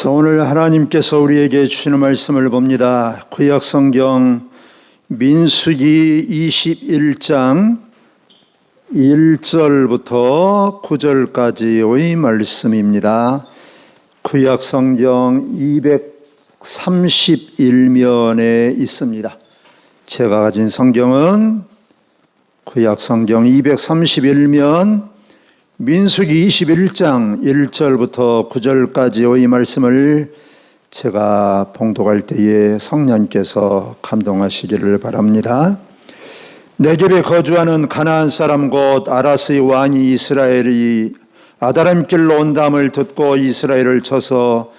오늘 하나님께서 우리에게 주시는 말씀을 봅니다. 구약성경 민수기 21장 1절부터 9절까지의 말씀입니다. 구약성경 231면에 있습니다. 제가 가진 성경은 구약성경 231면 민수기 21장 1절부터 9절까지의 말씀을 제가 봉독할 때에 성령께서 감동하시기를 바랍니다. 네겝에 거주하는 가나안 사람 곧 아라스의 왕이 이스라엘이 아다람 길로 온담을 듣고 이스라엘을 쳐서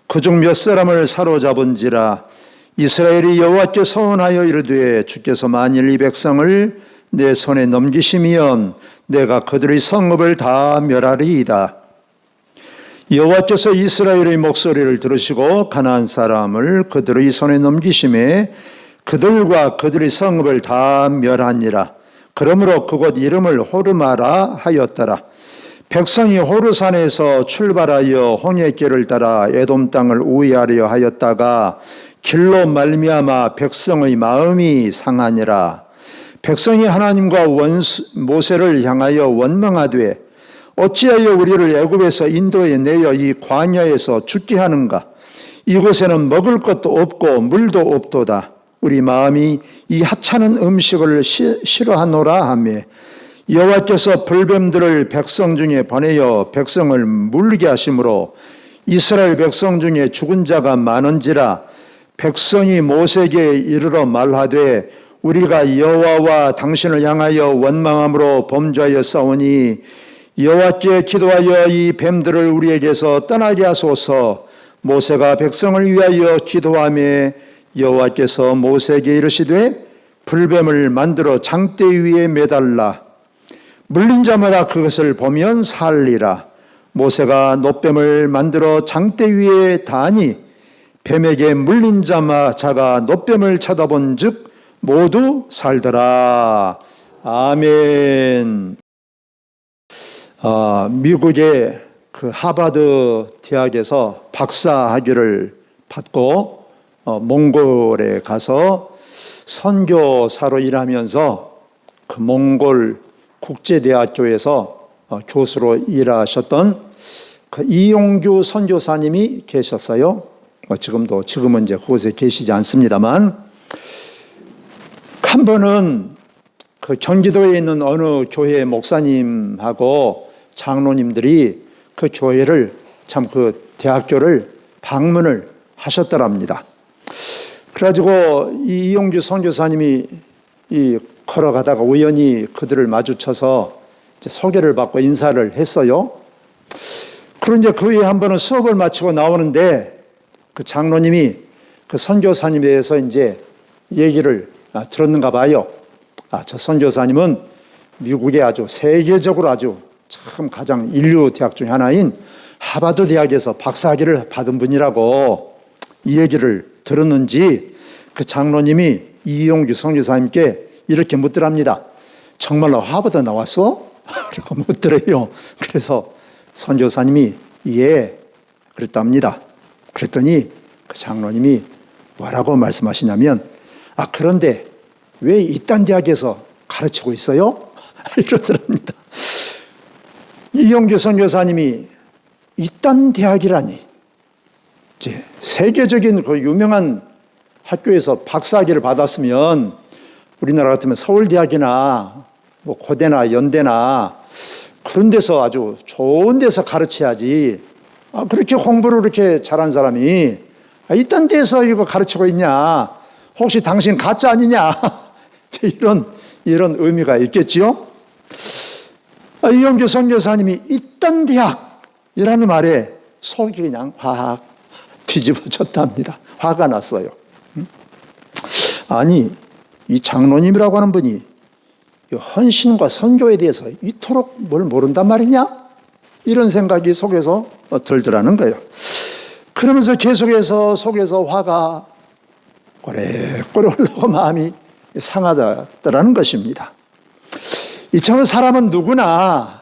그중 몇 사람을 사로잡은지라. 이스라엘이 여호와께 서원하여 이르되 주께서 만일 이 백성을 내 손에 넘기시면 내가 그들의 성읍을 다 멸하리이다. 여호와께서 이스라엘의 목소리를 들으시고 가나안 사람을 그들의 손에 넘기심에 그들과 그들의 성읍을 다 멸하니라. 그러므로 그곳 이름을 호르마라 하였더라. 백성이 호르산에서 출발하여 홍해길을 따라 에돔 땅을 우회하려 하였다가 길로 말미암아 백성의 마음이 상하니라. 백성이 하나님과 모세를 향하여 원망하되 어찌하여 우리를 애굽에서 인도에 내어 이 광야에서 죽게 하는가? 이곳에는 먹을 것도 없고 물도 없도다. 우리 마음이 이 하찮은 음식을 싫어하노라 하며 여호와께서 불뱀들을 백성 중에 보내어 백성을 물게 하심으로 이스라엘 백성 중에 죽은 자가 많은지라. 백성이 모세에게 이르러 말하되 우리가 여호와와 당신을 향하여 원망함으로 범죄하여 싸우니 여호와께 기도하여 이 뱀들을 우리에게서 떠나게 하소서. 모세가 백성을 위하여 기도하며 여호와께서 모세에게 이르시되 불뱀을 만들어 장대 위에 매달라. 물린 자마다 그것을 보면 살리라. 모세가 놋뱀을 만들어 장대 위에 다니 뱀에게 물린 자가 놋뱀을 쳐다본 즉 모두 살더라. 아멘. 미국의 그 하버드 대학에서 박사학위를 받고 몽골에 가서 선교사로 일하면서 그 몽골 국제대학교에서 교수로 일하셨던 그 이용규 선교사님이 계셨어요. 지금은 이제 그곳에 계시지 않습니다만, 한 번은 그 경기도에 있는 어느 교회 목사님하고 장로님들이 그 교회를 그 대학교를 방문을 하셨더랍니다. 그래가지고 이 이용규 선교사님이 걸어가다가 우연히 그들을 마주쳐서 소개를 받고 인사를 했어요. 그런데 이제 그 후에 한 번은 수업을 마치고 나오는데 그 장로님이 그 선교사님에 대해서 이제 얘기를 들었는가 봐요. 저 선교사님은 미국의 아주 세계적으로 아주 참 가장 인류 대학 중에 하나인 하버드 대학에서 박사학위를 받은 분이라고 이 얘기를 들었는지 그 장로님이 이용규 선교사님께 이렇게 묻더랍니다. 정말로 하버드 나왔어? 라고 묻더래요. 그래서 선교사님이 예, 그랬답니다. 그랬더니 그 장로님이 뭐라고 말씀하시냐면 그런데 왜 이딴 대학에서 가르치고 있어요? 이러더랍니다. 이용규 선교사님이 이딴 대학이라니, 이제 세계적인 그 유명한 학교에서 박사학위를 받았으면 우리나라 같으면 서울대학이나 뭐 고대나 연대나 그런 데서 아주 좋은 데서 가르쳐야지. 그렇게 공부를 그렇게 잘한 사람이 이딴 데서 이거 가르치고 있냐? 혹시 당신 가짜 아니냐? 이런 의미가 있겠지요? 이용규 선교사님이 이딴 대학이라는 말에 속이 그냥 확 뒤집어졌답니다. 화가 났어요. 아니, 이 장로님이라고 하는 분이 헌신과 선교에 대해서 이토록 뭘 모른단 말이냐? 이런 생각이 속에서 들더라는 거예요. 그러면서 계속해서 속에서 화가 꼬레꼬레 올라오고 마음이 상하더라는 것입니다. 이처럼 사람은 누구나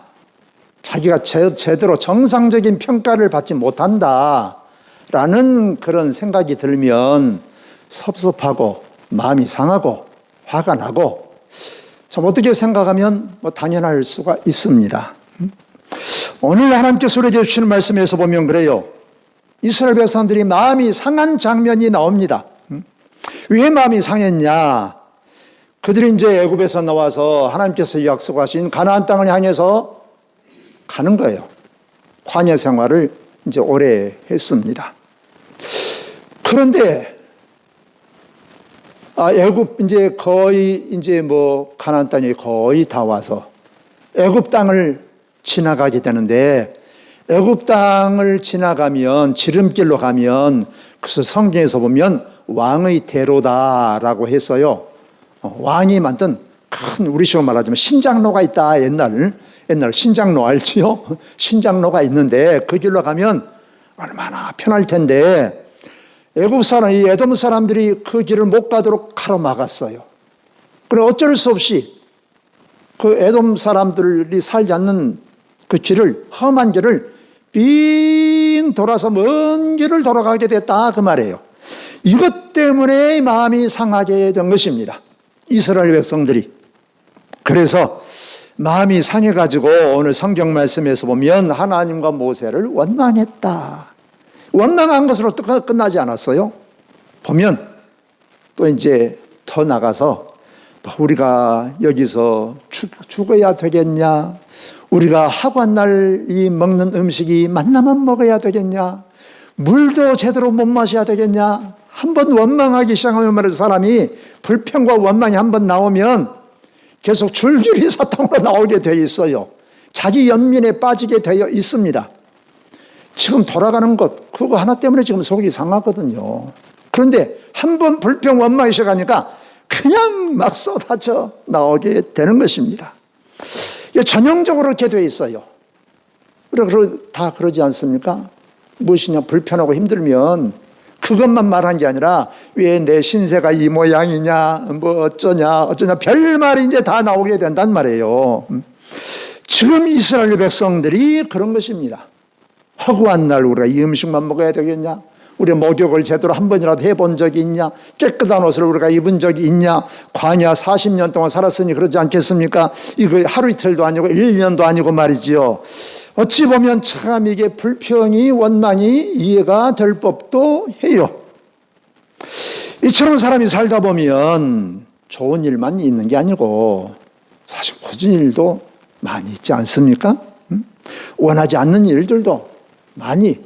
자기가 제대로 정상적인 평가를 받지 못한다 라는 그런 생각이 들면 섭섭하고 마음이 상하고 화가 나고 참 어떻게 생각하면 당연할 수가 있습니다. 오늘 하나님께서 우리에게 주시는 말씀에서 보면 그래요. 이스라엘 백성들이 마음이 상한 장면이 나옵니다. 왜 마음이 상했냐? 그들이 이제 애굽에서 나와서 하나님께서 약속하신 가나안 땅을 향해서 가는 거예요. 광야 생활을 이제 오래 했습니다. 그런데 애굽 이제 거의 이제 가나안 땅이 거의 다 와서 애굽 땅을 지나가게 되는데 애굽 땅을 지나가면 지름길로 가면 그래서 성경에서 보면 왕의 대로다라고 했어요. 왕이 만든 큰 우리식으로 말하자면 신장로가 있다. 옛날 신장로 알지요? 신장로가 있는데 그 길로 가면 얼마나 편할 텐데 애굽 사람, 이 에돔 사람들이 그 길을 못 가도록 가로막았어요. 그래 어쩔 수 없이 그 에돔 사람들이 살지 않는 그 길을, 험한 길을 빙 돌아서 먼 길을 돌아가게 됐다 그 말이에요. 이것 때문에 마음이 상하게 된 것입니다. 이스라엘 백성들이. 그래서 마음이 상해가지고 오늘 성경 말씀에서 보면 하나님과 모세를 원망했다. 원망한 것으로 끝나지 않았어요. 보면 또 이제 더 나가서 우리가 여기서 죽어야 되겠냐? 우리가 하관날 이 먹는 음식이 만나만 먹어야 되겠냐? 물도 제대로 못 마셔야 되겠냐? 한번 원망하기 시작하면 말이죠. 사람이 불평과 원망이 한번 나오면 계속 줄줄이 사탕으로 나오게 되어 있어요. 자기 연민에 빠지게 되어 있습니다. 지금 돌아가는 것 그거 하나 때문에 지금 속이 상하거든요. 그런데 한번 불평 원망이 시작하니까 그냥 막 쏟아져 나오게 되는 것입니다. 전형적으로 이렇게 되어 있어요. 우리가 다 그러지 않습니까? 무엇이냐 불편하고 힘들면 그것만 말한 게 아니라 왜 내 신세가 이 모양이냐 어쩌냐 별말이 이제 다 나오게 된단 말이에요. 지금 이스라엘 백성들이 그런 것입니다. 허구한 날 우리가 이 음식만 먹어야 되겠냐? 우리 목욕을 제대로 한 번이라도 해본 적이 있냐? 깨끗한 옷을 우리가 입은 적이 있냐? 광야 40년 동안 살았으니 그러지 않겠습니까? 이거 하루 이틀도 아니고 1년도 아니고 말이지요. 어찌 보면 참 이게 불평이 원망이 이해가 될 법도 해요. 이처럼 사람이 살다 보면 좋은 일만 있는 게 아니고 사실 고진 일도 많이 있지 않습니까? 원하지 않는 일들도 많이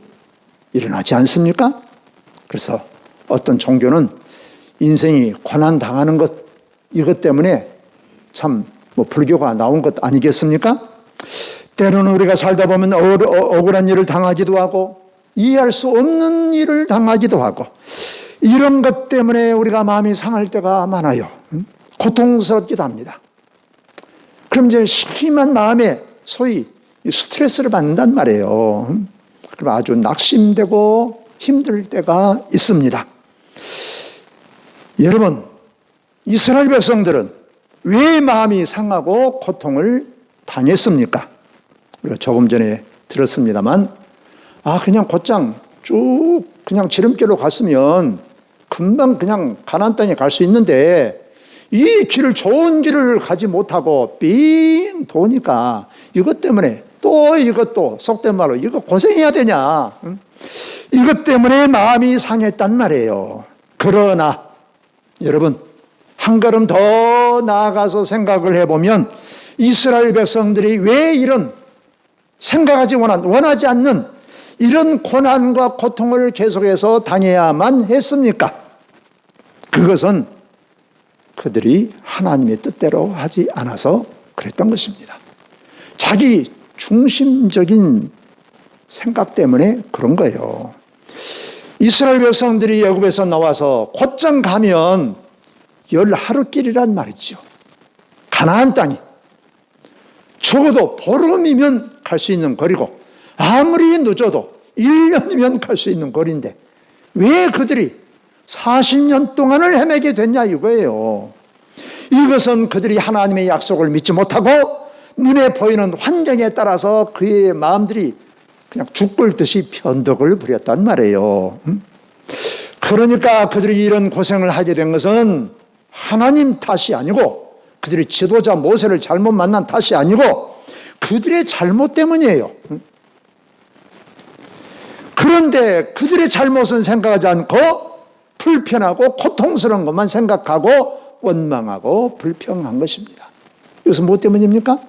일어나지 않습니까? 그래서 어떤 종교는 인생이 고난당하는 것 이것 때문에 참 불교가 나온 것 아니겠습니까? 때로는 우리가 살다 보면 억울한 일을 당하기도 하고 이해할 수 없는 일을 당하기도 하고 이런 것 때문에 우리가 마음이 상할 때가 많아요. 고통스럽기도 합니다. 그럼 이제 심한 마음에 소위 스트레스를 받는단 말이에요. 그럼 아주 낙심되고 힘들 때가 있습니다. 여러분, 이스라엘 백성들은 왜 마음이 상하고 고통을 당했습니까? 우리가 조금 전에 들었습니다만, 그냥 곧장 쭉 그냥 지름길로 갔으면 금방 그냥 가나안 땅에 갈 수 있는데 이 길을 좋은 길을 가지 못하고 빙 도니까 이것 때문에 또 이것도 속된 말로 이거 고생해야 되냐? 이것 때문에 마음이 상했단 말이에요. 그러나 여러분 한 걸음 더 나아가서 생각을 해보면 이스라엘 백성들이 왜 이런 생각하지 원하지 않는 이런 고난과 고통을 계속해서 당해야만 했습니까? 그것은 그들이 하나님의 뜻대로 하지 않아서 그랬던 것입니다. 자기 중심적인 생각 때문에 그런 거예요. 이스라엘 백성들이 애굽에서 나와서 곧장 가면 10하루길이란 말이죠. 가나안 땅이 적어도 보름이면 갈 수 있는 거리고 아무리 늦어도 1년이면 갈 수 있는 거리인데 왜 그들이 40년 동안을 헤매게 됐냐 이거예요. 이것은 그들이 하나님의 약속을 믿지 못하고 눈에 보이는 환경에 따라서 그의 마음들이 그냥 죽 끓듯이 변덕을 부렸단 말이에요. 그러니까 그들이 이런 고생을 하게 된 것은 하나님 탓이 아니고 그들이 지도자 모세를 잘못 만난 탓이 아니고 그들의 잘못 때문이에요. 그런데 그들의 잘못은 생각하지 않고 불편하고 고통스러운 것만 생각하고 원망하고 불평한 것입니다. 이것은 무엇 때문입니까?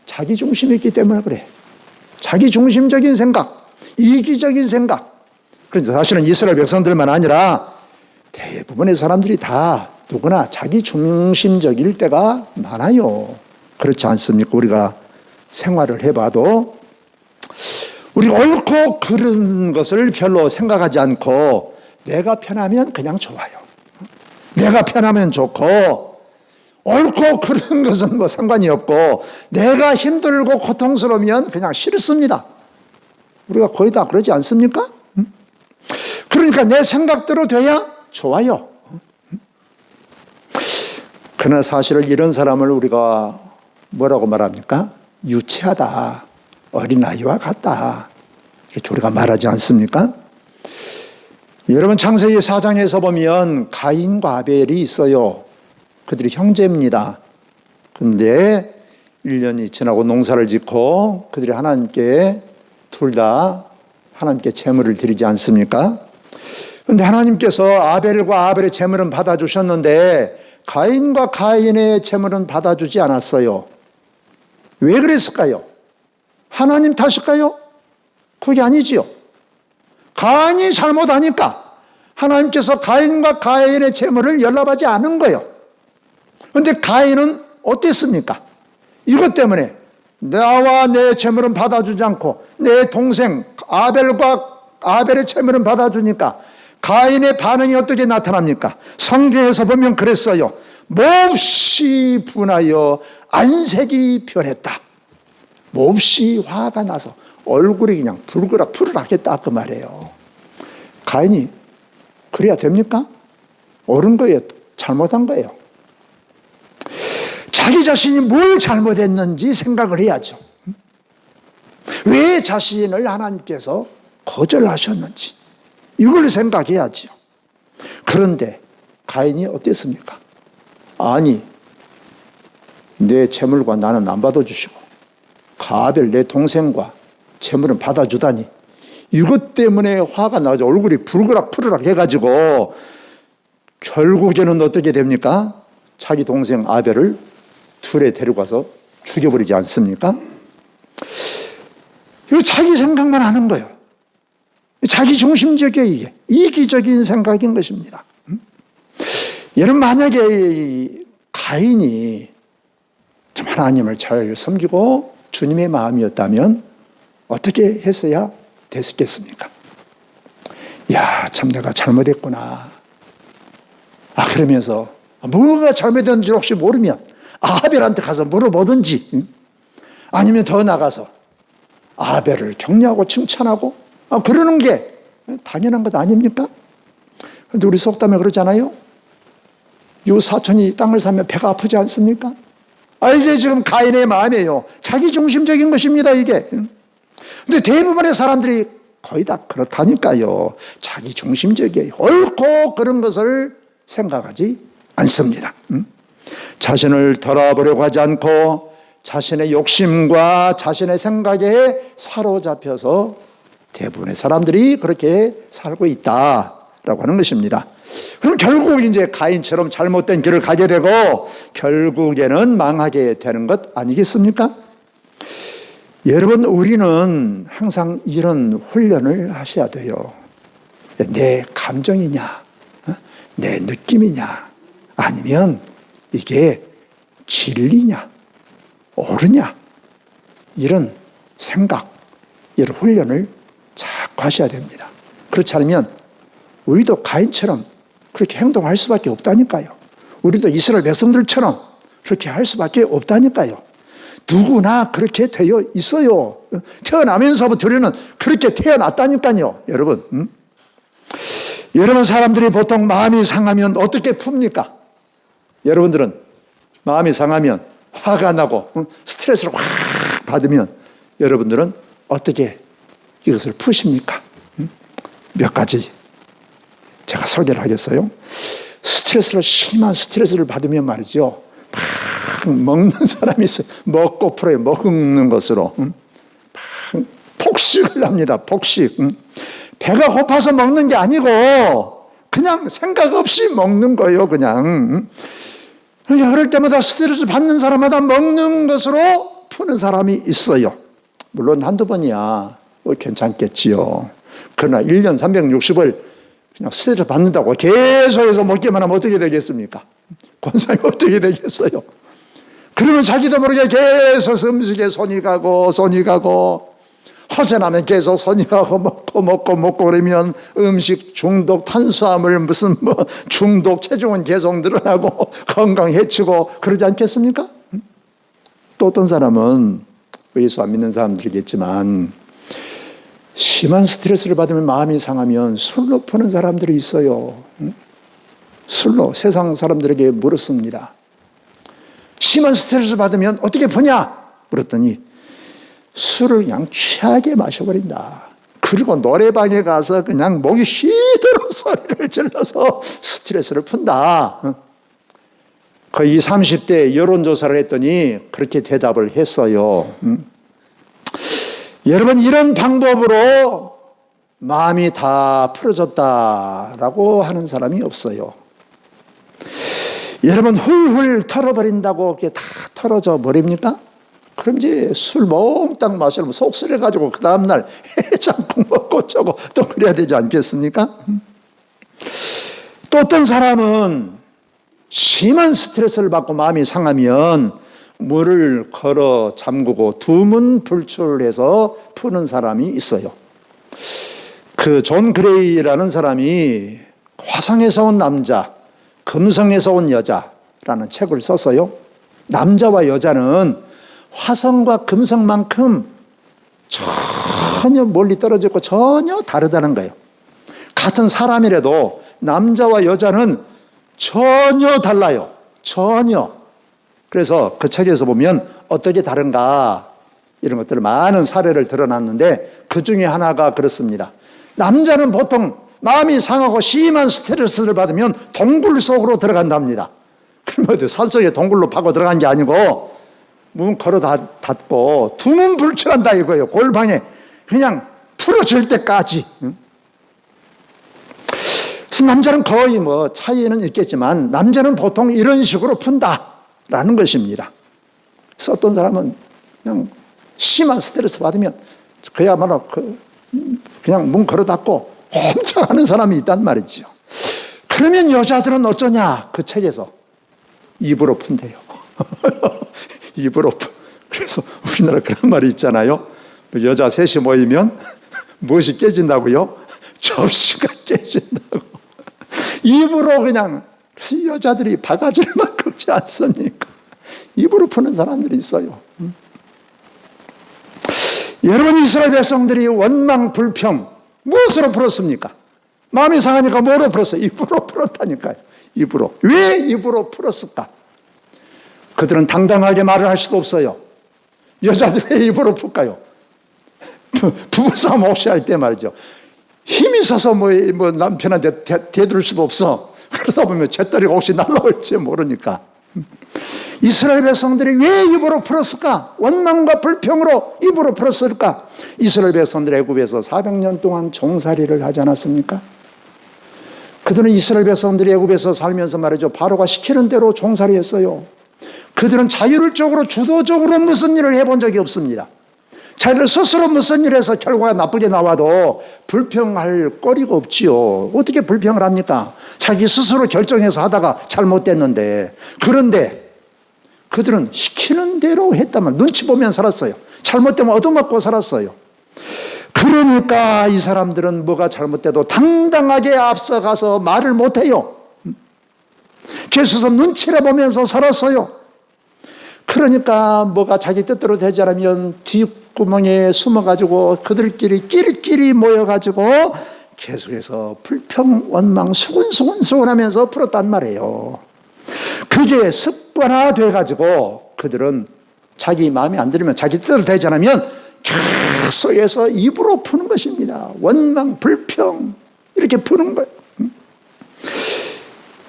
자기중심이 있기 때문에 그래. 자기중심적인 생각, 이기적인 생각. 그런데 사실은 이스라엘 백성들만 아니라 대부분의 사람들이 다 누구나 자기중심적일 때가 많아요. 그렇지 않습니까? 우리가 생활을 해봐도 우리 옳고 그른 것을 별로 생각하지 않고 내가 편하면 그냥 좋아요. 내가 편하면 좋고 옳고 그른 것은 뭐 상관이 없고 내가 힘들고 고통스러우면 그냥 싫습니다. 우리가 거의 다 그러지 않습니까? 그러니까 내 생각대로 돼야 좋아요. 그러나 사실은 이런 사람을 우리가 뭐라고 말합니까? 유치하다, 어린아이와 같다, 이렇게 우리가 말하지 않습니까? 여러분 창세기 4장에서 보면 가인과 아벨이 있어요. 그들이 형제입니다. 그런데 1년이 지나고 농사를 짓고 그들이 하나님께 둘 다 하나님께 제물을 드리지 않습니까? 그런데 하나님께서 아벨과 아벨의 제물은 받아주셨는데 가인과 가인의 제물은 받아주지 않았어요. 왜 그랬을까요? 하나님 탓일까요? 그게 아니지요. 가인이 잘못하니까 하나님께서 가인과 가인의 제물을 연락하지 않은 거예요. 그런데 가인은 어땠습니까? 이것 때문에 나와 내 제물은 받아주지 않고 내 동생 아벨과 아벨의 제물은 받아주니까 가인의 반응이 어떻게 나타납니까? 성경에서 보면 그랬어요. 몹시 분하여 안색이 변했다. 몹시 화가 나서 얼굴이 그냥 푸르락 했다 그 말이에요. 가인이 그래야 됩니까? 옳은 거예요? 잘못한 거예요? 자기 자신이 뭘 잘못했는지 생각을 해야죠. 왜 자신을 하나님께서 거절하셨는지 이걸 생각해야죠. 그런데 가인이 어땠습니까? 아니, 내 재물과 나는 안 받아주시고 아벨 내 동생과 재물은 받아주다니, 이것 때문에 화가 나서 얼굴이 푸르락 해가지고 결국에는 어떻게 됩니까? 자기 동생 아벨을 둘에 데려가서 죽여버리지 않습니까? 이거 자기 생각만 하는 거예요. 자기 중심적이에요. 이게 이기적인 생각인 것입니다. 여러분, 만약에 가인이 참 하나님을 잘 섬기고 주님의 마음이었다면 어떻게 했어야 됐겠습니까? 야, 참 내가 잘못했구나. 그러면서 뭐가 잘못했는지 혹시 모르면 아벨한테 가서 물어보든지, 아니면 더 나가서 아벨을 격려하고 칭찬하고 그러는 게 당연한 것 아닙니까? 그런데 우리 속담에 그러잖아요. 요 사촌이 땅을 사면 배가 아프지 않습니까? 이게 지금 가인의 마음이에요. 자기 중심적인 것입니다, 이게. 근데 대부분의 사람들이 거의 다 그렇다니까요. 자기 중심적이에요. 옳고 그런 것을 생각하지 않습니다. 자신을 돌아보려고 하지 않고 자신의 욕심과 자신의 생각에 사로잡혀서 대부분의 사람들이 그렇게 살고 있다라고 하는 것입니다. 그럼 결국 이제 가인처럼 잘못된 길을 가게 되고 결국에는 망하게 되는 것 아니겠습니까? 여러분, 우리는 항상 이런 훈련을 하셔야 돼요. 내 감정이냐, 내 느낌이냐, 아니면 이게 진리냐, 옳으냐, 이런 생각, 이런 훈련을 자꾸 하셔야 됩니다. 그렇지 않으면 우리도 가인처럼 그렇게 행동할 수밖에 없다니까요. 우리도 이스라엘 백성들처럼 그렇게 할 수밖에 없다니까요. 누구나 그렇게 되어 있어요. 태어나면서부터 우리는 그렇게 태어났다니까요. 여러분, 여러분, 사람들이 보통 마음이 상하면 어떻게 풉니까? 여러분들은 마음이 상하면, 화가 나고 스트레스를 확 받으면 여러분들은 어떻게 이것을 푸십니까? 몇 가지 제가 소개를 하겠어요. 심한 스트레스를 받으면 말이죠, 막 먹는 사람이 있어요. 먹고 풀어요. 먹는 것으로 폭식을 합니다. 폭식. 배가 고파서 먹는 게 아니고 그냥 생각 없이 먹는 거예요. 그냥. 그럴 때마다 스트레스 받는 사람마다 먹는 것으로 푸는 사람이 있어요. 물론 한두 번이야 괜찮겠지요. 그러나 1년 360을 그냥 스트레스 받는다고 계속해서 먹기만 하면 어떻게 되겠습니까? 권상이 어떻게 되겠어요? 그러면 자기도 모르게 계속 음식에 손이 가고 허전하면 계속 손이 가고 먹고 그러면 음식 중독, 탄수화물 무슨 중독, 체중은 계속 늘어나고 건강 해치고 그러지 않겠습니까? 또 어떤 사람은 예수 안 믿는 사람들이겠지만 심한 스트레스를 받으면 마음이 상하면 술로 푸는 사람들이 있어요. 술로 세상 사람들에게 물었습니다. 심한 스트레스를 받으면 어떻게 푸냐? 물었더니 술을 그냥 취하게 마셔버린다. 그리고 노래방에 가서 그냥 목이 쉬도록 소리를 질러서 스트레스를 푼다. 거의 30대 여론조사를 했더니 그렇게 대답을 했어요. 여러분, 이런 방법으로 마음이 다 풀어졌다라고 하는 사람이 없어요. 여러분, 훌훌 털어버린다고 그게 다 털어져 버립니까? 그럼 이제 술 몽땅 마시면 속쓰려가지고 그 다음날 해장국 먹고 저고 또 그래야 되지 않겠습니까? 또 어떤 사람은 심한 스트레스를 받고 마음이 상하면 물을 걸어 잠그고 두문불출해서 푸는 사람이 있어요. 그 존 그레이라는 사람이 화성에서 온 남자, 금성에서 온 여자라는 책을 썼어요. 남자와 여자는 화성과 금성만큼 전혀 멀리 떨어져 있고 전혀 다르다는 거예요. 같은 사람이라도 남자와 여자는 전혀 달라요. 전혀. 그래서 그 책에서 보면 어떻게 다른가 이런 것들을 많은 사례를 드러났는데 그 중에 하나가 그렇습니다. 남자는 보통 마음이 상하고 심한 스트레스를 받으면 동굴 속으로 들어간답니다. 그러면 산속에 동굴로 파고 들어간 게 아니고 문 걸어 닫고 두문불출한다 이거예요. 골방에 그냥 풀어질 때까지. 그래서 남자는 거의 차이는 있겠지만 남자는 보통 이런 식으로 푼다라는 것입니다. 그래서 어떤 사람은 그냥 심한 스트레스 받으면 그야말로 그냥 문 걸어 닫고 꼼짝 하는 사람이 있단 말이죠. 그러면 여자들은 어쩌냐? 그 책에서 입으로 푼대요. 입으로. 그래서 우리나라 그런 말이 있잖아요. 여자 셋이 모이면 무엇이 깨진다고요? 접시가 깨진다고. 입으로 그냥. 그래서 여자들이 바가지를 막 긁지 않습니까? 입으로 푸는 사람들이 있어요. 여러분, 이스라엘 백성들이 원망, 불평 무엇으로 풀었습니까? 마음이 상하니까 뭐로 풀었어요? 입으로 풀었다니까요. 입으로. 왜 입으로 풀었을까? 그들은 당당하게 말을 할 수도 없어요. 여자들 왜 입으로 풀까요? 부부싸움 혹시 할 때 말이죠. 힘이 있어서 남편한테 대들 수도 없어. 그러다 보면 잿더리가 혹시 날라올지 모르니까. 이스라엘 백성들이 왜 입으로 풀었을까? 원망과 불평으로 입으로 풀었을까? 이스라엘 백성들이 애굽에서 400년 동안 종살이를 하지 않았습니까? 그들은 이스라엘 백성들이 애굽에서 살면서 말이죠. 바로가 시키는 대로 종살이했어요. 그들은 자율적으로 주도적으로 무슨 일을 해본 적이 없습니다. 자기를 스스로 무슨 일을 해서 결과가 나쁘게 나와도 불평할 거리가 없지요. 어떻게 불평을 합니까? 자기 스스로 결정해서 하다가 잘못됐는데. 그런데 그들은 시키는 대로 했다만 눈치 보면 살았어요. 잘못되면 얻어맞고 살았어요. 그러니까 이 사람들은 뭐가 잘못돼도 당당하게 앞서가서 말을 못해요. 계속해서 눈치를 보면서 살았어요. 그러니까 뭐가 자기 뜻대로 되지 않으면 뒷구멍에 숨어가지고 그들끼리 끼리끼리 모여가지고 계속해서 불평, 원망, 수군수군하면서 풀었단 말이에요. 그게 습관화돼가지고 그들은 자기 마음에 안 들으면 자기 뜻대로 되지 않으면 계속해서 입으로 푸는 것입니다. 원망, 불평 이렇게 푸는 거예요.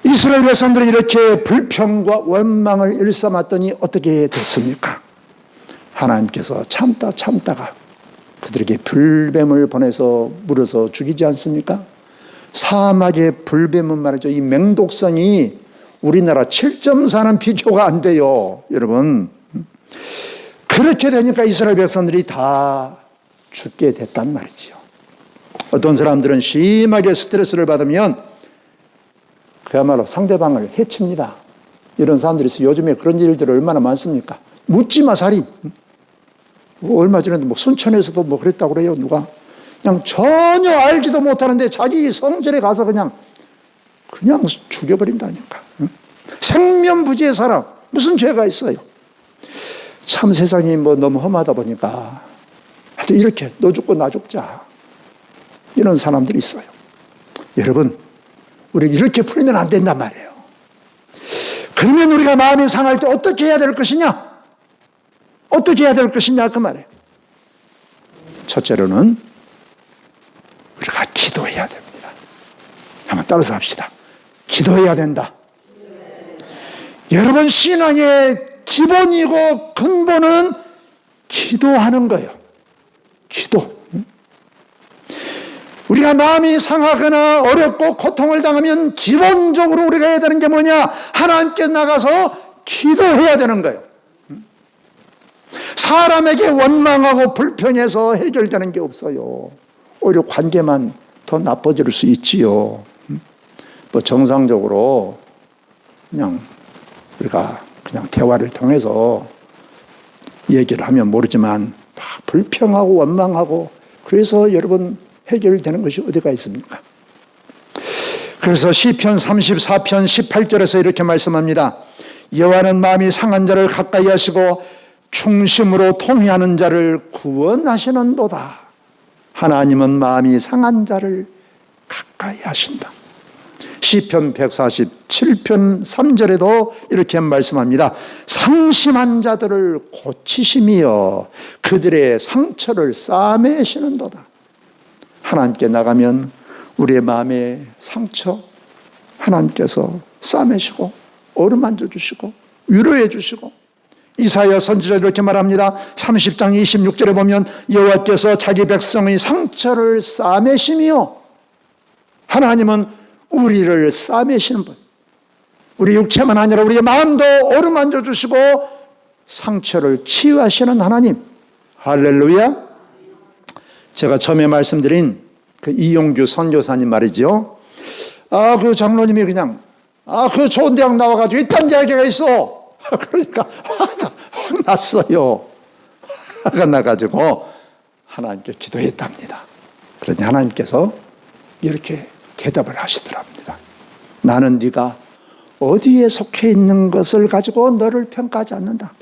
이스라엘 백성들이 이렇게 불평과 원망을 일삼았더니 어떻게 됐습니까? 하나님께서 참다가 그들에게 불뱀을 보내서 물어서 죽이지 않습니까? 사막의 불뱀은 말이죠. 이 맹독성이 우리나라 7.4는 비교가 안 돼요. 여러분. 그렇게 되니까 이스라엘 백성들이 다 죽게 됐단 말이지요. 어떤 사람들은 심하게 스트레스를 받으면 그야말로 상대방을 해칩니다. 이런 사람들이 있어요. 요즘에 그런 일들이 얼마나 많습니까? 묻지마 살인. 얼마 전에도 뭐 순천에서도 뭐 그랬다고 그래요. 누가 그냥 전혀 알지도 못하는데 자기 성전에 가서 그냥 죽여버린다니까. 생면부지의 사람 무슨 죄가 있어요? 참 세상이 뭐 너무 험하다 보니까 하여튼 이렇게 너 죽고 나 죽자 이런 사람들이 있어요. 여러분, 우리 이렇게 풀면 안 된단 말이에요. 그러면 우리가 마음이 상할 때 어떻게 해야 될 것이냐? 어떻게 해야 될 것이냐 그 말이에요. 첫째로는 우리가 기도해야 됩니다. 한번 따라서 합시다. 기도해야 된다. 여러분, 신앙의 기본이고 근본은 기도하는 거예요. 기도. 우리가 마음이 상하거나 어렵고 고통을 당하면 기본적으로 우리가 해야 되는 게 뭐냐? 하나님께 나가서 기도해야 되는 거예요. 사람에게 원망하고 불평해서 해결되는 게 없어요. 오히려 관계만 더 나빠질 수 있지요. 뭐 정상적으로 그냥 우리가 그냥 대화를 통해서 얘기를 하면 모르지만 막 불평하고 원망하고 그래서 여러분 해결되는 것이 어디가 있습니까? 그래서 시편 34편 18절에서 이렇게 말씀합니다. 여호와는 마음이 상한 자를 가까이 하시고 충심으로 통회하는 자를 구원하시는도다. 하나님은 마음이 상한 자를 가까이 하신다. 시편 147편 3절에도 이렇게 말씀합니다. 상심한 자들을 고치시며 그들의 상처를 싸매시는도다. 하나님께 나가면 우리의 마음의 상처 하나님께서 싸매시고 어루만져 주시고 위로해 주시고, 이사야 선지자 이렇게 말합니다. 30장 26절에 보면 여호와께서 자기 백성의 상처를 싸매시며, 하나님은 우리를 싸매시는 분, 우리 육체만 아니라 우리의 마음도 어루만져 주시고 상처를 치유하시는 하나님. 할렐루야. 제가 처음에 말씀드린 그 이용규 선교사님 말이죠. 그 장로님이 그냥 그 좋은 대학 나와가지고 이딴 이야기가 있어. 그러니까 화가 났어요. 화가 나가지고 하나님께 기도했답니다. 그러니 하나님께서 이렇게 대답을 하시더랍니다. 나는 네가 어디에 속해 있는 것을 가지고 너를 평가하지 않는다.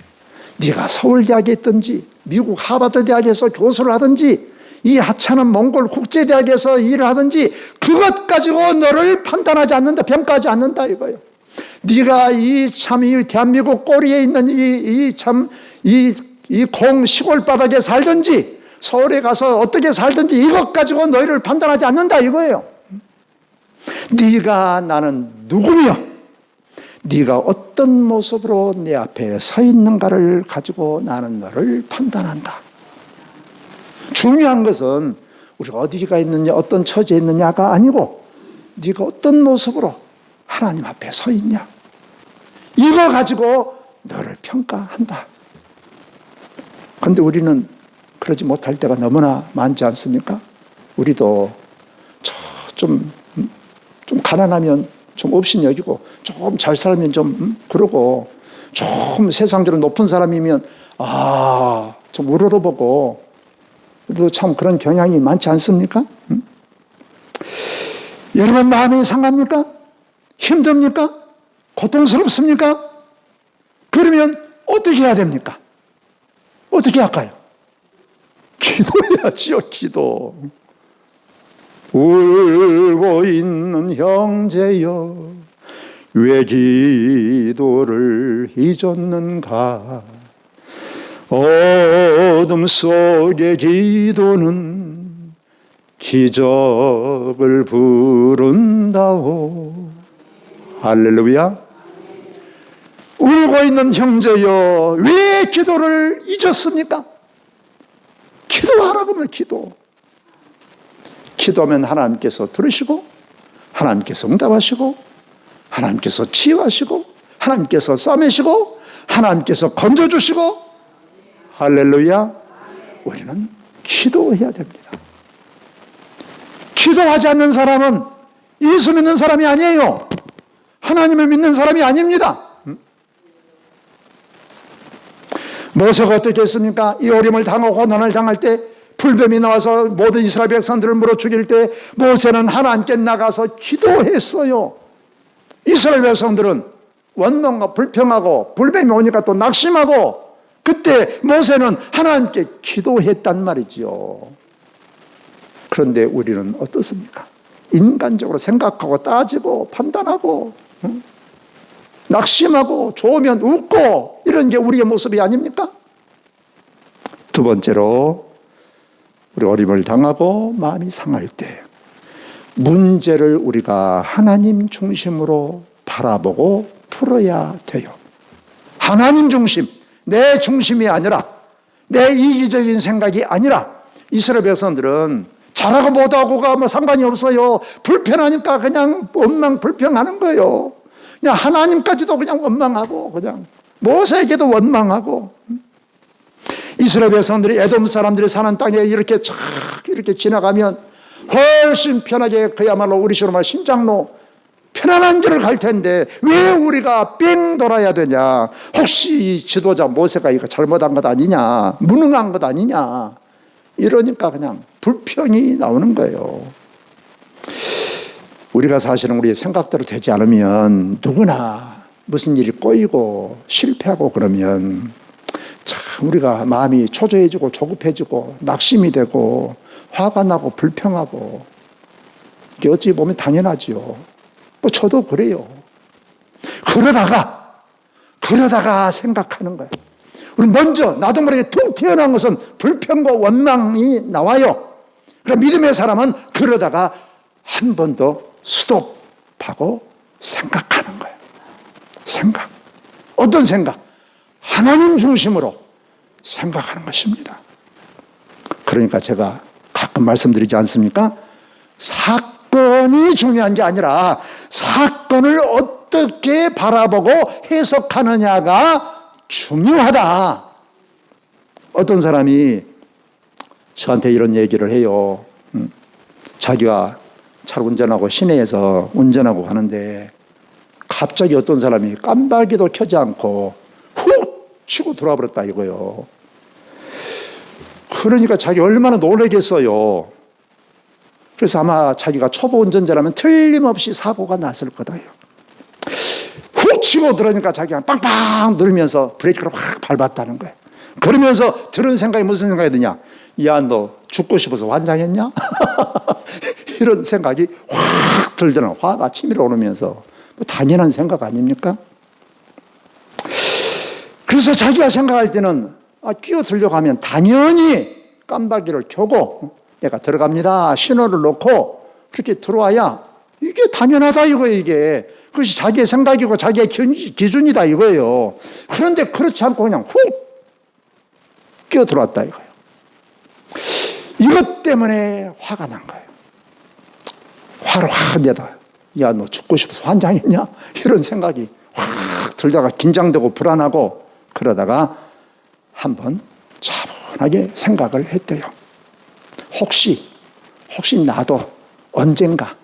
네가 서울대학에 있든지 미국 하버드 대학에서 교수를 하든지 이 하찮은 몽골 국제대학에서 일을 하든지 그것 가지고 너를 판단하지 않는다, 평가하지 않는다 이거예요. 네가 이 대한민국 꼬리에 있는 이 공 시골 바닥에 살든지 서울에 가서 어떻게 살든지 이것 가지고 너희를 판단하지 않는다 이거예요. 네가 나는 누구며 네가 어떤 모습으로 내 앞에 서 있는가를 가지고 나는 너를 판단한다. 중요한 것은 우리가 어디가 있느냐, 어떤 처지에 있느냐가 아니고 네가 어떤 모습으로 하나님 앞에 서 있냐, 이거 가지고 너를 평가한다. 그런데 우리는 그러지 못할 때가 너무나 많지 않습니까? 우리도 좀 가난하면 좀 업신여기고, 조금 잘 살면 좀 그러고, 좀 세상적으로 높은 사람이면 좀 우러러보고, 우리도 참 그런 경향이 많지 않습니까? 여러분, 마음이 상합니까? 힘듭니까? 고통스럽습니까? 그러면 어떻게 해야 됩니까? 어떻게 할까요? 기도해야지요, 기도. 울고 있는 형제여, 왜 기도를 잊었는가? 어둠 속의 기도는 기적을 부른다오. 할렐루야. 울고 있는 형제여, 왜 기도를 잊었습니까? 기도하라고 하면 기도하면 하나님께서 들으시고, 하나님께서 응답하시고, 하나님께서 치유하시고, 하나님께서 싸매시고, 하나님께서 건져주시고. 할렐루야. 우리는 기도해야 됩니다. 기도하지 않는 사람은 예수 믿는 사람이 아니에요. 하나님을 믿는 사람이 아닙니다. 모세가 어떻게 했습니까? 이 어림을 당하고 고난을 당할 때, 불뱀이 나와서 모든 이스라엘 백성들을 물어 죽일 때 모세는 하나님께 나가서 기도했어요. 이스라엘 백성들은 원망과 불평하고 불뱀이 오니까 또 낙심하고, 그때 모세는 하나님께 기도했단 말이지요. 그런데 우리는 어떻습니까? 인간적으로 생각하고 따지고 판단하고, 낙심하고, 좋으면 웃고, 이런 게 우리의 모습이 아닙니까? 두 번째로, 우리 어림을 당하고 마음이 상할 때 문제를 우리가 하나님 중심으로 바라보고 풀어야 돼요. 하나님 중심, 내 중심이 아니라, 내 이기적인 생각이 아니라. 이스라엘 백성들은 잘하고 못하고가 뭐 상관이 없어요. 불편하니까 그냥 원망 불평하는 거예요. 그냥 하나님까지도 그냥 원망하고, 그냥 모세에게도 원망하고. 이스라엘 백성들이 에돔 사람들이 사는 땅에 이렇게 지나가면 훨씬 편하게, 그야말로 우리식으로 말 심장로 편안한 길을 갈 텐데 왜 우리가 뺑 돌아야 되냐? 혹시 이 지도자 모세가 이거 잘못한 것 아니냐? 무능한 것 아니냐? 이러니까 그냥 불평이 나오는 거예요. 우리가 사실은 우리의 생각대로 되지 않으면 누구나 무슨 일이 꼬이고 실패하고 그러면 참 우리가 마음이 초조해지고 조급해지고 낙심이 되고 화가 나고 불평하고, 이게 어찌 보면 당연하지요. 뭐 저도 그래요. 그러다가 생각하는 거예요. 우리 먼저 나도 모르게 툭 튀어나온 것은 불평과 원망이 나와요. 그럼 믿음의 사람은 그러다가 한 번 더 스톱하고 생각하는 거예요. 생각. 어떤 생각? 하나님 중심으로 생각하는 것입니다. 그러니까 제가 가끔 말씀드리지 않습니까? 사건이 중요한 게 아니라 사건을 어떻게 바라보고 해석하느냐가 중요하다. 어떤 사람이 저한테 이런 얘기를 해요. 자기가 차를 운전하고 시내에서 운전하고 가는데 갑자기 어떤 사람이 깜빡이도 켜지 않고 훅 치고 들어와 버렸다 이거요. 그러니까 자기 얼마나 놀라겠어요. 그래서 아마 자기가 초보 운전자라면 틀림없이 사고가 났을 거다요. 훅 치고 들어오니까 자기가 빵빵 누르면서 브레이크를 확 밟았다는 거예요. 그러면서 들은 생각이 무슨 생각이 드냐? 야, 너 죽고 싶어서 환장했냐? 이런 생각이 확 들더라고요. 화가 치밀어 오르면서. 뭐 당연한 생각 아닙니까? 그래서 자기가 생각할 때는 끼어들려고 하면 당연히 깜빡이를 켜고 내가 들어갑니다. 신호를 놓고 그렇게 들어와야 이게 당연하다 이거예요. 이게. 그것이 자기의 생각이고 자기의 기준이다 이거예요. 그런데 그렇지 않고 그냥 훅 끼어들어왔다 이거예요. 이것 때문에 화가 난 거예요. 화를 확 내다. 야, 너 죽고 싶어서 환장했냐? 이런 생각이 확 들다가 긴장되고 불안하고 그러다가 한번 차분하게 생각을 했대요. 혹시 나도 언젠가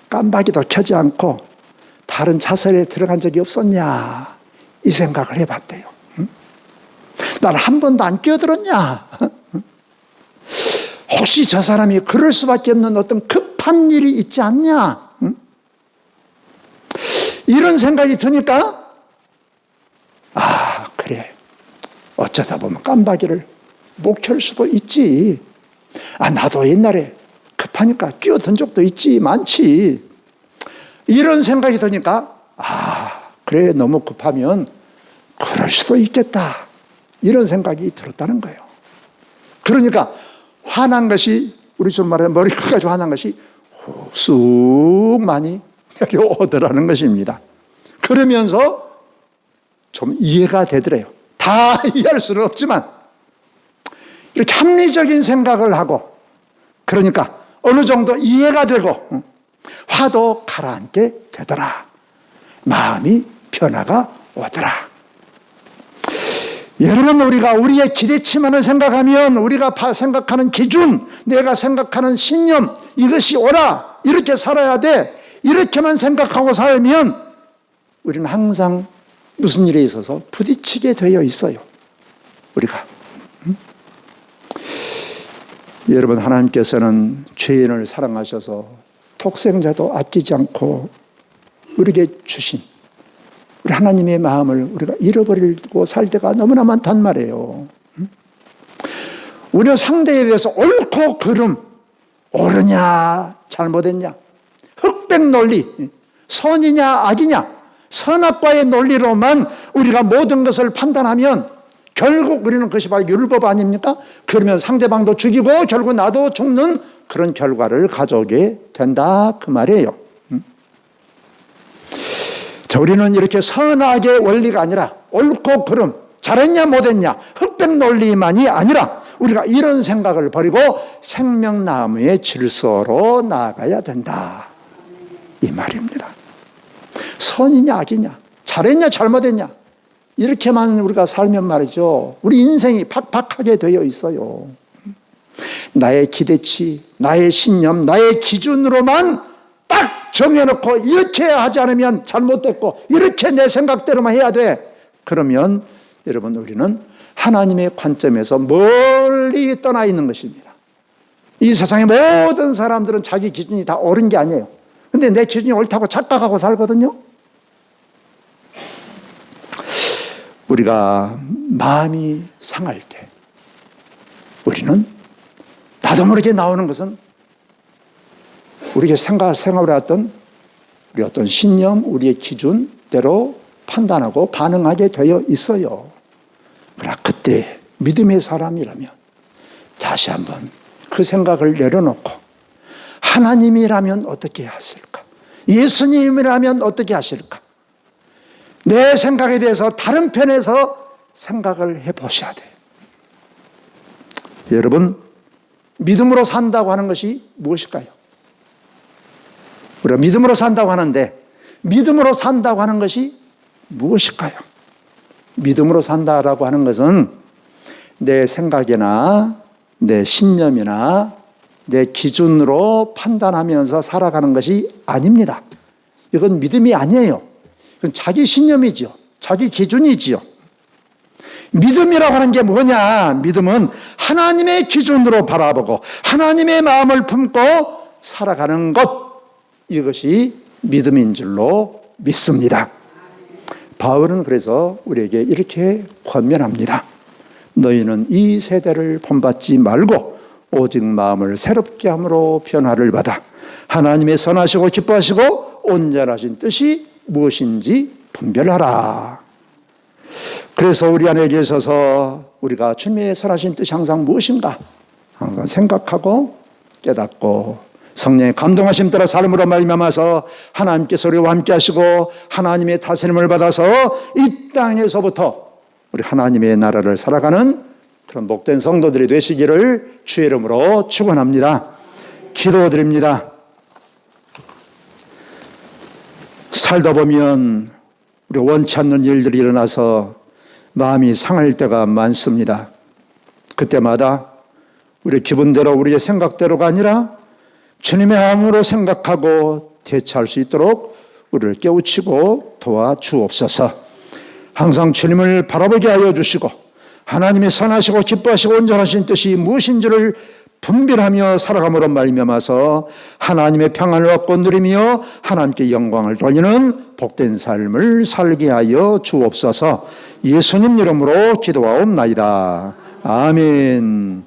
깜빡이도 켜지 않고 다른 차선에 들어간 적이 없었냐? 이 생각을 해봤대요. 난 한 번도 안 끼어들었냐? 혹시 저 사람이 그럴 수밖에 없는 어떤 급한 일이 있지 않냐? 이런 생각이 드니까 그래. 어쩌다 보면 깜빡이를 못 켤 수도 있지. 나도 옛날에 급하니까 끼어든 적도 있지, 많지. 이런 생각이 드니까 그래, 너무 급하면 그럴 수도 있겠다. 이런 생각이 들었다는 거예요. 그러니까 화난 것이, 우리 좀 말해 머리끝까지 화난 것이 쑥 많이 여기 오더라는 것입니다. 그러면서 좀 이해가 되더래요. 다 이해할 수는 없지만 이렇게 합리적인 생각을 하고, 그러니까 어느 정도 이해가 되고 화도 가라앉게 되더라. 마음이 변화가 오더라. 여러분, 우리가 우리의 기대치만을 생각하면, 우리가 생각하는 기준, 내가 생각하는 신념, 이것이 옳아, 이렇게 살아야 돼, 이렇게만 생각하고 살면 우리는 항상 무슨 일에 있어서 부딪히게 되어 있어요. 우리가. 여러분, 하나님께서는 죄인을 사랑하셔서 독생자도 아끼지 않고 우리에게 주신 우리 하나님의 마음을 우리가 잃어버리고 살 때가 너무나 많단 말이에요. 우리는 상대에 대해서 옳고 그름, 옳으냐 잘못했냐, 흑백 논리, 선이냐 악이냐, 선악과의 논리로만 우리가 모든 것을 판단하면 결국 우리는 그것이 바로 율법 아닙니까? 그러면 상대방도 죽이고 결국 나도 죽는 그런 결과를 가져오게 된다, 그 말이에요. 자, 우리는 이렇게 선악의 원리가 아니라 옳고 그름, 잘했냐 못했냐, 흑백 논리만이 아니라 우리가 이런 생각을 버리고 생명나무의 질서로 나아가야 된다, 이 말입니다. 선이냐 악이냐, 잘했냐 잘못했냐, 이렇게만 우리가 살면 말이죠, 우리 인생이 팍팍하게 되어 있어요. 나의 기대치, 나의 신념, 나의 기준으로만 딱 정해놓고 이렇게 하지 않으면 잘못됐고 이렇게 내 생각대로만 해야 돼. 그러면 여러분, 우리는 하나님의 관점에서 멀리 떠나 있는 것입니다. 이 세상의 모든 사람들은 자기 기준이 다 옳은 게 아니에요. 근데 내 기준이 옳다고 착각하고 살거든요. 우리가 마음이 상할 때 우리는 나도 모르게 나오는 것은 우리의 생활에 어떤 우리 어떤 신념, 우리의 기준대로 판단하고 반응하게 되어 있어요. 그러나 그때 믿음의 사람이라면 다시 한번 그 생각을 내려놓고 하나님이라면 어떻게 하실까? 예수님이라면 어떻게 하실까? 내 생각에 대해서 다른 편에서 생각을 해보셔야 돼요. 여러분, 믿음으로 산다고 하는 것이 무엇일까요? 우리가 믿음으로 산다고 하는데 믿음으로 산다고 하는 것이 무엇일까요? 믿음으로 산다라고 하는 것은 내 생각이나 내 신념이나 내 기준으로 판단하면서 살아가는 것이 아닙니다. 이건 믿음이 아니에요. 이건 자기 신념이지요. 자기 기준이지요. 믿음이라고 하는 게 뭐냐? 믿음은 하나님의 기준으로 바라보고 하나님의 마음을 품고 살아가는 것, 이것이 믿음인 줄로 믿습니다. 바울은 그래서 우리에게 이렇게 권면합니다. 너희는 이 세대를 본받지 말고 오직 마음을 새롭게 함으로 변화를 받아 하나님의 선하시고 기뻐하시고 온전하신 뜻이 무엇인지 분별하라. 그래서 우리 안에 계셔서 우리가 주님의 선하신 뜻이 항상 무엇인가 항상 생각하고 깨닫고 성령의 감동하심 따라 삶으로 말미암아서 하나님께서 우리와 함께 하시고 하나님의 다스림을 받아서 이 땅에서부터 우리 하나님의 나라를 살아가는 그런 복된 성도들이 되시기를 주의 이름으로 축원합니다. 기도드립니다. 살다 보면 우리 원치 않는 일들이 일어나서 마음이 상할 때가 많습니다. 그때마다 우리 기분대로 우리의 생각대로가 아니라 주님의 마음으로 생각하고 대처할 수 있도록 우리를 깨우치고 도와주옵소서. 항상 주님을 바라보게 하여 주시고 하나님의 선하시고 기뻐하시고 온전하신 뜻이 무엇인지를 분별하며 살아감으로 말미암아서 하나님의 평안을 얻고 누리며 하나님께 영광을 돌리는 복된 삶을 살게 하여 주옵소서. 예수님 이름으로 기도하옵나이다. 아멘.